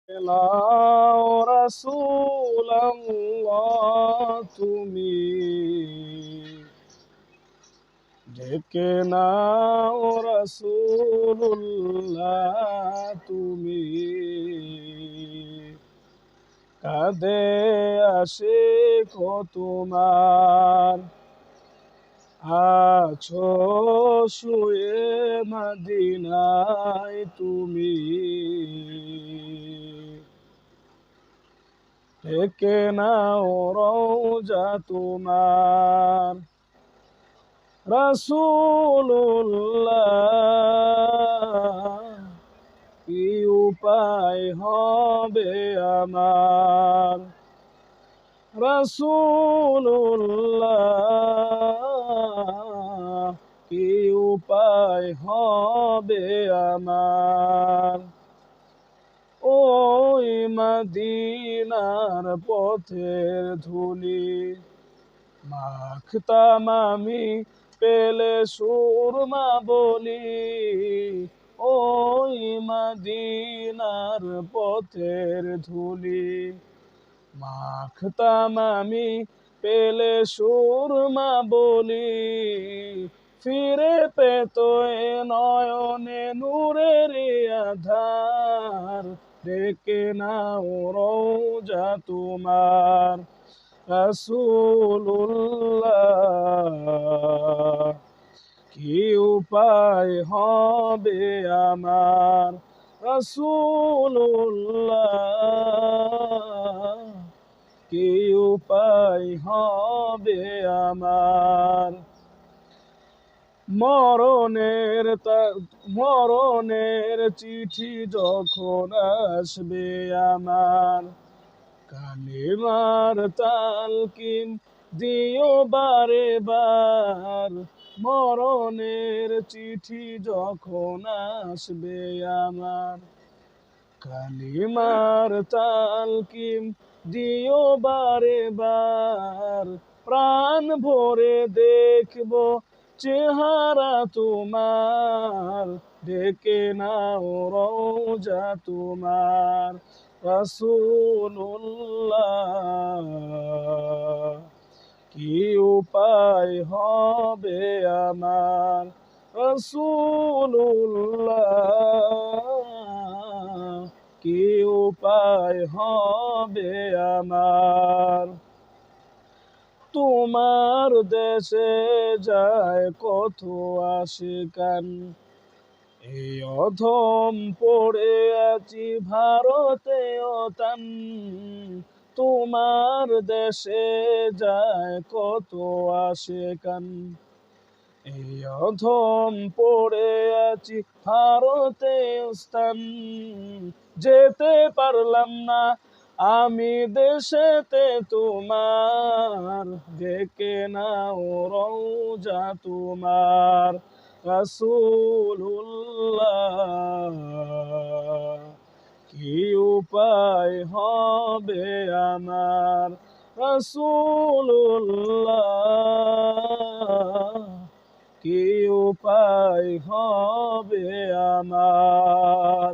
নাও রাসূলুল্লাহ তুমি, ডেকে নাও রাসূলুল্লাহ তুমি, কাঁদে আশিক ও তোমার, আছো শুয়ে মদিনায় তুমি, ডেকে নাও রওজা তোমার। রাসূলুল্লাহ কি উপায় হবে আমার, রাসূলুল্লাহ কি উপায় হবে আমার। ওই মদিনার পথের ধুলি মাখতাম আমি, পেলে সুরমা বলি। ওই মদিনার পথের ধুলি মাখতাম আমি, পেলে সুরমা বলি। ফিরে পেত এ নয়নে নূরের আধার, ডেকে নাও রওজা তোমার। রাসূলুল্লাহ কি উপায় হবে আমার, রাসূলুল্লাহ কি উপায় হবে আমার। মরণের চিঠি যখন আসবে আমার, কালিমার তালকিন দিও বারে বার। মরণের চিঠি যখন আসবে আমার, কালিমার তালকিন দিও বারে বার। প্রাণ ভরে দেখব চেহারা তোমার, ডেকে নাও রওজা তোমার। রাসূলুল্লাহ কি উপায় হবে আমার, রাসূলুল্লাহ কি উপায় হবে আমার। তোমার দেশে যায় কত আশিকান, এই অধম পড়ে আছি ভারতে তান। তোমার দেশে যায় কত আশিকান, এই অধম পড়ে আছি ভারতে স্থান। যেতে পারলাম না আমি দেশেতে তোমার, ডেকে নাও রওজা তোমার। রাসূলুল্লাহ কি উপায় হবে আমার, রাসূলুল্লাহ কি উপায় হবে আমার।